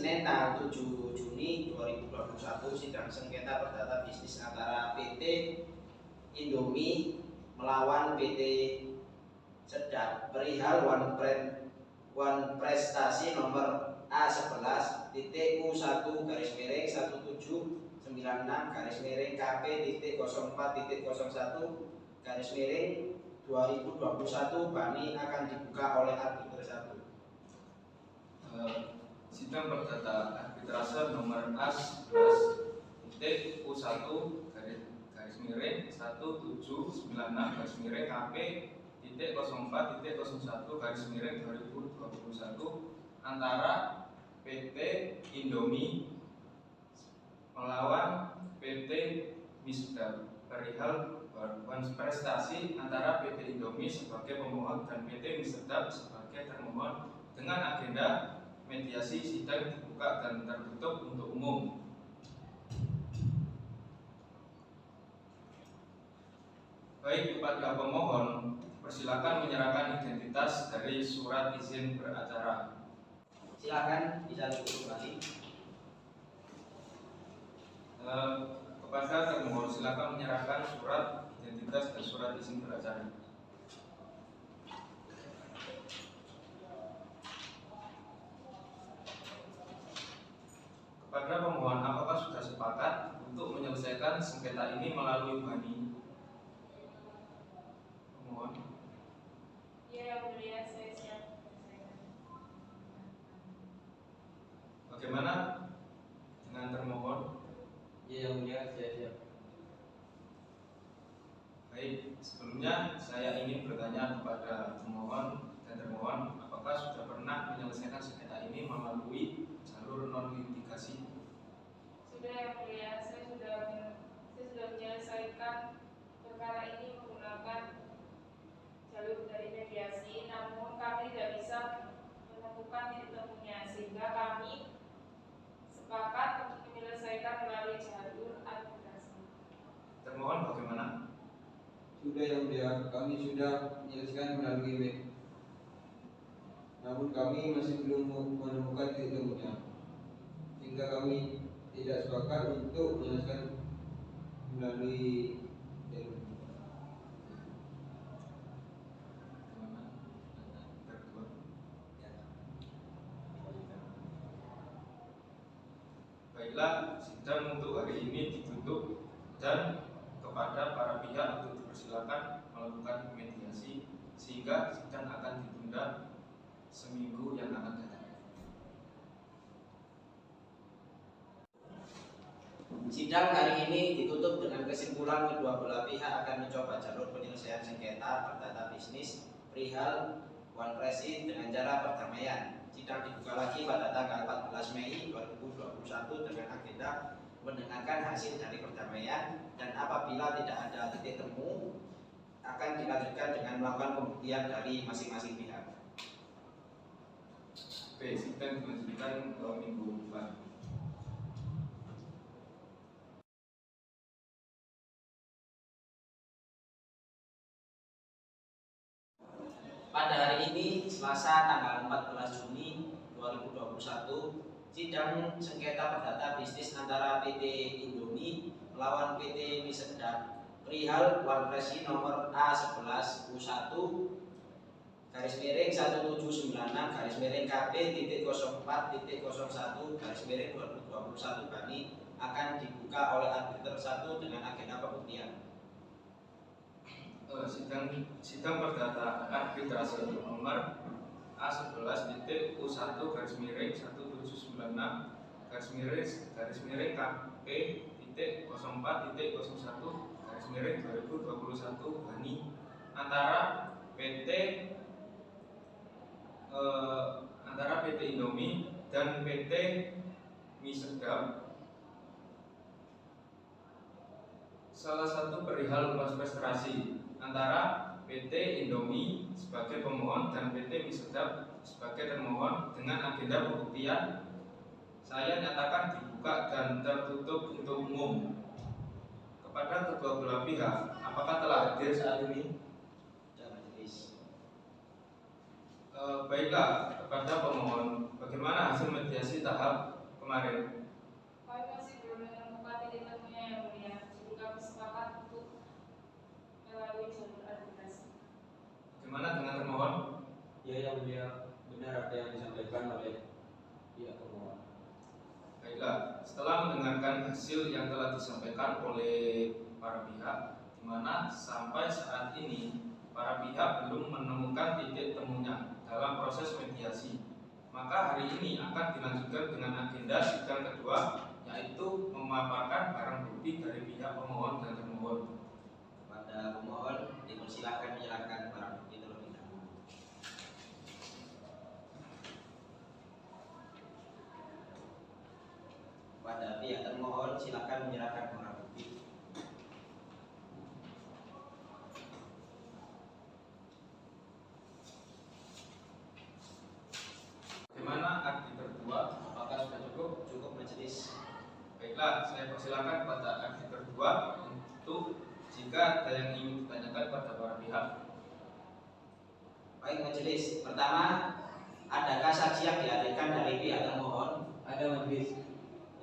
Senin tanggal 7 Juni 2021 sidang sengketa perdata bisnis antara PT Indomie melawan PT Sedap perihal One Prestasi nomor A11-17-17-KP.04.01-2021 Bani akan dibuka oleh arbiter 1. Sidang perdata arbitrase nomor A11-U1-17-KP.04.01-2021 antara PT Indomie melawan PT Misdap perihal prestasi antara PT Indomie sebagai pemohon dan PT Misdap sebagai termohon dengan agenda mediasi. Sidang dibuka dan tertutup untuk umum. Baik, kepada pemohon persilakan menyerahkan identitas dari surat izin beracara. Silakan bisa ditutup lagi. Kepada termohon silakan menyerahkan surat identitas dan surat izin beracara. Kepada pemohon, apakah sudah sepakat untuk menyelesaikan sengketa ini melalui bani? Pemohon. Ya, mulia, saya siap. Bagaimana dengan termohon? Ya, mulia, saya siap. Baik, sebelumnya saya ingin bertanya kepada pemohon dan termohon, apakah sudah pernah menyelesaikan sengketa ini melalui jalur non litigasi? Sudah, yang mulia, saya sudah menyelesaikan perkara ini menggunakan jalur dari mediasi, namun kami tidak bisa menemukan titik temunya, sehingga kami sepakat untuk menyelesaikan melalui jalur arbitrase. Termohon bagaimana? Sudah, yang mulia, kami sudah menyelesaikan melalui mediasi. Namun kami masih belum menemukan titik temunya, sehingga kami tidak sepakat untuk menyelesaikan melalui jalur. Baiklah, sidang untuk hari ini ditutup dan kepada para pihak untuk dipersilakan melakukan mediasi sehingga sidang akan ditunda seminggu yang akan datang. Sidang hari ini ditutup dengan kesimpulan kedua belah pihak akan mencoba jalur penyelesaian sengketa perdata bisnis perihal One Prestasi dengan cara perdamaian. Sidang dibuka lagi pada tanggal 14 Mei 2021 dengan agenda mendengarkan hasil dari perdamaian dan apabila tidak ada titik temu akan dilanjutkan dengan melakukan pembuktian dari masing-masing pihak. Oke, sidang dilanjutkan ke minggu depan. Pada hari ini, Selasa tanggal 14 Juni 2021, sidang sengketa perdata bisnis antara PT Indomie melawan PT Mie Sedap perihal One Prestasi nomor A11-U1-KP.04.01-2021 Bani akan dibuka oleh arbiter 1 dengan agenda pembuktian. Sidang perdata arbitrase nomor A11-17-17-KP.04.01-2021 Bani antara PT Indomie dan PT Mie Sedap. Salah satu perihal prestasi antara PT Indomie sebagai pemohon dan PT Mie Sedap sebagai termohon dengan agenda pembuktian saya nyatakan dibuka dan tertutup untuk umum. Kepada kedua belah pihak, apakah telah hadir saat ini? Baiklah, kepada pemohon, bagaimana hasil mediasi tahap kemarin. Kami masih belum menemukan titik temunya yang mulia, jadi kami sepakat untuk melalui jalur arbitrasi. Bagaimana dengan termohon? Ya yang mulia, benar apa yang disampaikan oleh pihak pemohon. Baiklah, setelah mendengarkan hasil yang telah disampaikan oleh para pihak, di mana sampai saat ini para pihak belum menemukan titik temunya dalam proses mediasi, maka hari ini akan dilanjutkan dengan agenda sidang kedua, yaitu memaparkan barang bukti dari pihak pemohon dan termohon. Kepada pemohon dipersilakan menyerahkan barang bukti terlebih dahulu. Kepada pihak termohon silakan menyerahkan barang bukti. Bagaimana aksi terdua? Apakah sudah cukup? Cukup majelis. Baiklah, saya persilakan kepada aksi terdua untuk jika ada yang ingin ditanyakan kepada para pihak. Baik majelis. Pertama, adakah saksi yang dihadirkan dari pihak termohon? Ada majelis,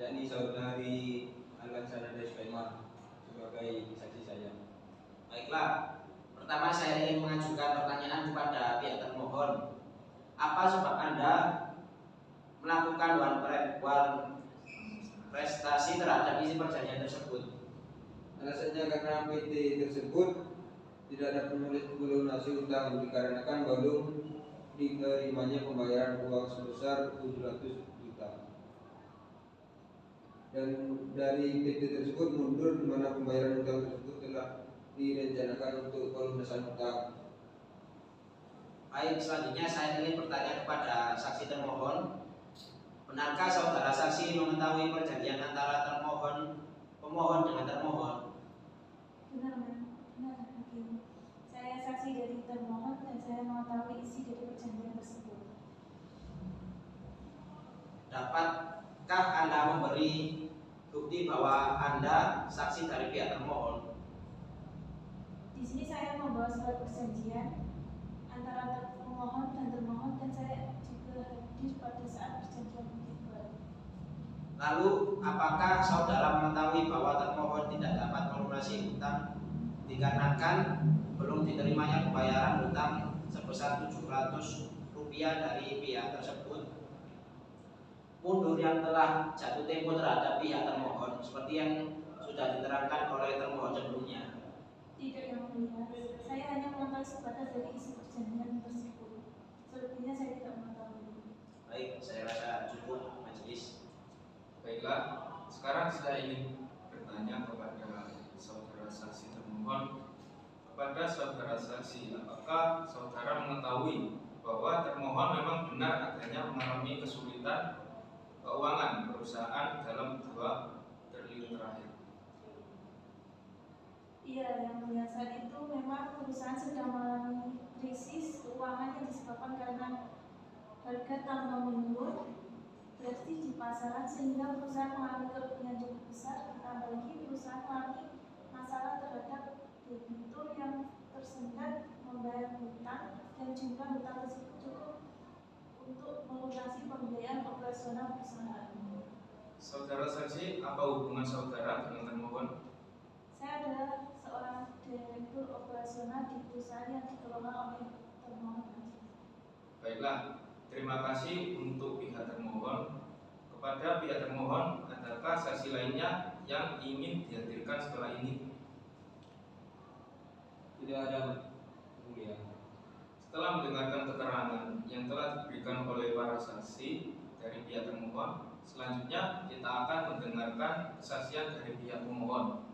yakni saudari Al-Laksana Sulaiman sebagai saksi saya. Baiklah. Pertama saya ingin mengajukan pertanyaan kepada pihak termohon. Apa sebab Anda melakukan one prestasi terhadap isi perjanjian tersebut? Alasannya karena PT tersebut tidak dapat melunasi utang dikarenakan belum diterimanya pembayaran uang sebesar 700 juta. Dan dari PT tersebut mundur di mana pembayaran utang tersebut telah direncanakan untuk pelunasan utang. Baik, selanjutnya saya ingin bertanya kepada saksi termohon. Benarkah saudara saksi mengetahui perjanjian antara pemohon dengan termohon? Benar, hakim. Saya saksi dari termohon dan saya mengetahui isi dari perjanjian tersebut. Dapatkah Anda memberi bukti bahwa Anda saksi dari pihak termohon? Di sini saya membawa surat perjanjian antara pemohon dan termohon dan saya juga hadir pada saat perjanjian dibuat. Lalu, apakah saudara mengetahui bahwa termohon tidak dapat melunasi utang dikarenakan belum diterimanya pembayaran utang sebesar 700 rupiah dari pihak tersebut? Mundur yang telah jatuh tempo terhadap pihak termohon seperti yang sudah diterangkan oleh termohon sebelumnya. Tidak, yang mulia. Saya hanya mengetahui sebatas dari isi perjanjian tersebut. Selebihnya saya tidak mengetahui. Baik, saya rasa cukup majelis. Baiklah, sekarang saya ingin bertanya kepada saudara saksi termohon. Kepada saudara saksi, apakah saudara mengetahui bahwa termohon memang benar adanya mengalami kesulitan keuangan perusahaan dalam 2 triliun terakhir? Iya, yang mulia, saat itu memang perusahaan sedang mengalami krisis keuangan yang disebabkan karena harga tambang menurun drastis di pasaran sehingga perusahaan mengalami kerugian cukup besar. Ditambah lagi perusahaan mengalami masalah terhadap debitur yang tersendat membayar hutang dan jumlah hutang tersebut cukup untuk melunasi pembiayaan operasional perusahaan. Saudara saksi, apa hubungan saudara dengan termohon? Saya adalah seorang direktur operasional di perusahaan yang dikelola oleh termohon. Baiklah, terima kasih untuk pihak termohon. Kepada pihak termohon, adakah saksi lainnya yang ingin dihadirkan setelah ini? Tidak ada, mulia. Setelah mendengarkan keterangan yang telah diberikan oleh para saksi dari pihak termohon, selanjutnya kita akan mendengarkan kesaksian dari pihak pemohon.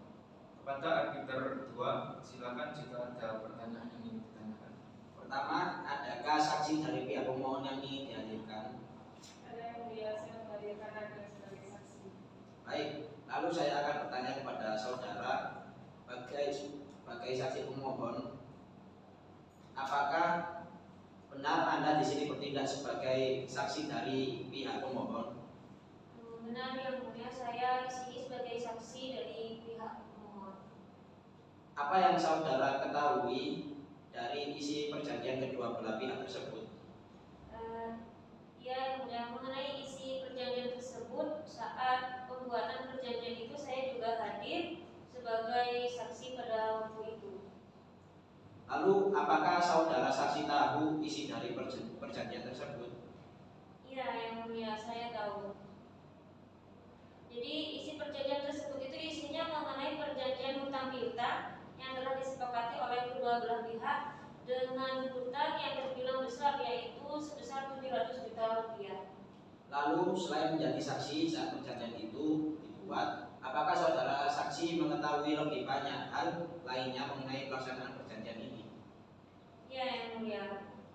Kepada arbiter 2, silakan jika ada pertanyaan yang ingin ditanyakan. Pertama, adakah saksi dari pihak pemohon yang ingin dihadirkan? Ada yang mulia, saya menghadirkan Anda sebagai saksi. Baik, lalu saya akan bertanya kepada saudara sebagai saksi pemohon, apakah benar Anda di sini bertindak sebagai saksi dari pihak pemohon? Benar, yang mulia, saya di sini sebagai saksi dari pihak pemohon. Apa yang saudara ketahui dari isi perjanjian kedua belah pihak tersebut? Ya, yang mulia, mengenai isi perjanjian tersebut, saat pembuatan perjanjian itu saya juga hadir sebagai saksi pada waktu itu. Lalu apakah saudara saksi tahu isi dari perjanjian tersebut? Iya, yang mulia, saya tahu. Jadi isi perjanjian tersebut itu isinya mengenai perjanjian hutang piutang yang telah disepakati oleh kedua belah pihak dengan hutang yang terbilang besar, yaitu sebesar 700 juta rupiah. Lalu selain menjadi saksi saat perjanjian itu dibuat, apakah saudara saksi mengetahui lebih banyak hal lainnya mengenai pelaksanaan perjanjian ini? Ya, yang mulia,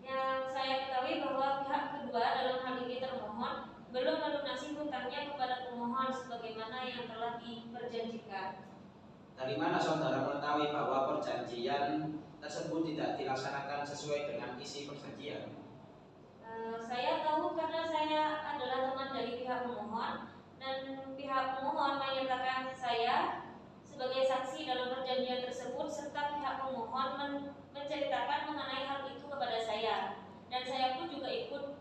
yang saya ketahui bahwa pihak kedua dalam hal ini termohon belum melunasi hutangnya kepada pemohon sebagaimana yang telah diperjanjikan. Dari mana saudara mengetahui bahwa perjanjian tersebut tidak dilaksanakan sesuai dengan isi perjanjian? Saya tahu karena saya adalah teman dari pihak pemohon dan pihak pemohon menyatakan saya sebagai saksi dalam perjanjian tersebut serta pihak pemohon menceritakan mengenai hal itu kepada saya, dan saya pun juga ikut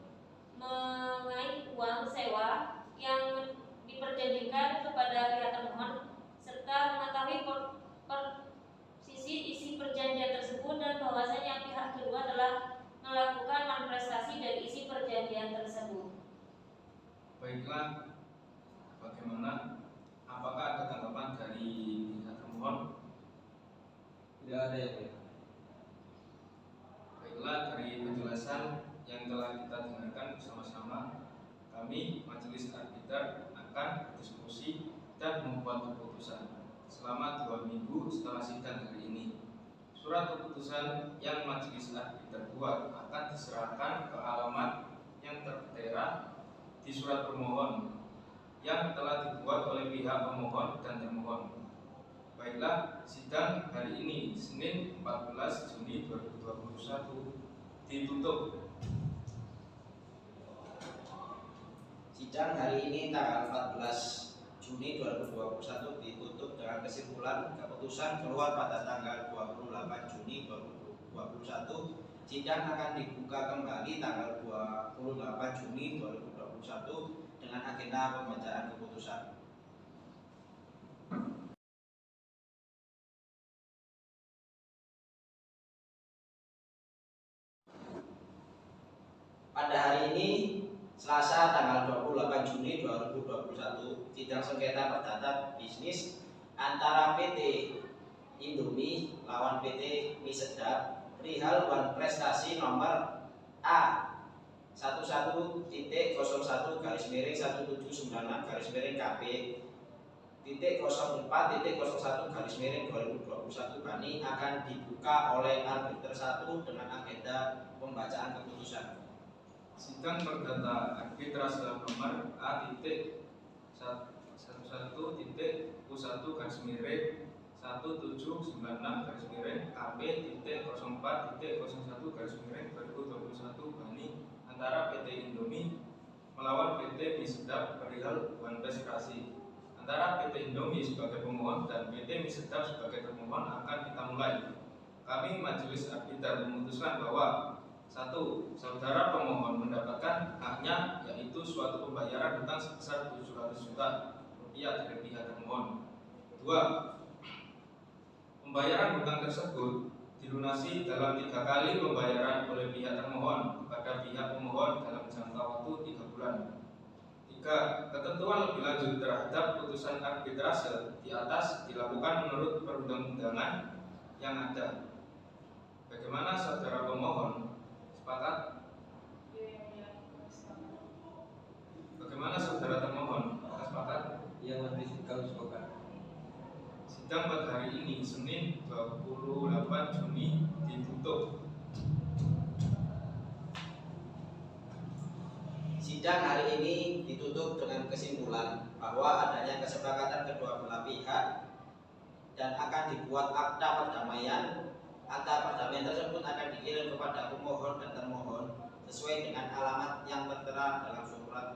mengait uang sewa yang diperjanjikan kepada pihak termohon serta mengetahui posisi isi perjanjian tersebut dan bahwasanya pihak kedua telah melakukan manifestasi dari isi perjanjian tersebut. Baiklah, bagaimana? Apakah ada tanggapan dari pihak termohon? Tidak ada yang mulia. Baiklah, dari penjelasan yang telah kita dengarkan bersama-sama, kami Majelis Arbiter akan berdiskusi dan membuat keputusan selama 2 minggu setelah sidang hari ini. Surat keputusan yang Majelis Arbiter buat akan diserahkan ke alamat yang tertera di surat permohon yang telah dibuat oleh pihak pemohon dan termohon. Baiklah, sidang hari ini Senin 14 Juni 2021 ditutup. Sidang hari ini tanggal 14 Juni 2021 ditutup dengan kesimpulan keputusan keluar pada tanggal 28 Juni 2021. Sidang akan dibuka kembali tanggal 28 Juni 2021 dengan agenda pembacaan keputusan. Pada hari ini Selasa tanggal 28 Juni 2021, sidang sengketa perdata bisnis antara PT Indomie lawan PT Mie Sedap perihal uang prestasi nomor A 11.01-1796-KP .04.01/2021 Bani akan dibuka oleh arbiter 1 dengan agenda pembacaan keputusan. Sidang perdata arbitrase nomor A.11.01-11.96/KP.04.01/2021 Bani antara PT Indomie melawan PT Mie Sedap perihal uang prestasi. Antara PT Indomie sebagai pemohon dan PT Mie Sedap sebagai termohon akan kita mulai. Kami Majelis Arbiter memutuskan bahwa 1. Saudara pemohon mendapatkan haknya, yaitu suatu pembayaran hutang sebesar 700 juta rupiah dari pihak termohon. 2. Pembayaran hutang tersebut dilunasi dalam 3 kali pembayaran oleh pihak termohon kepada pihak pemohon dalam jangka waktu 3 bulan. 3. Ketentuan lebih lanjut terhadap putusan arbitrase di atas dilakukan menurut perundang-undangan yang ada. Bagaimana saudara pemohon? Sepakat? Bagaimana saudara termohon? Apakah sepakat? Yang majelis kami sepakat. Sidang pada hari ini Senin 28 Juni ditutup. Sidang hari ini ditutup dengan kesimpulan bahwa adanya kesepakatan kedua belah pihak dan akan dibuat akta perdamaian. Akta perdamaian tersebut akan dikirim kepada pemohon dan termohon sesuai dengan alamat yang tertera dalam surat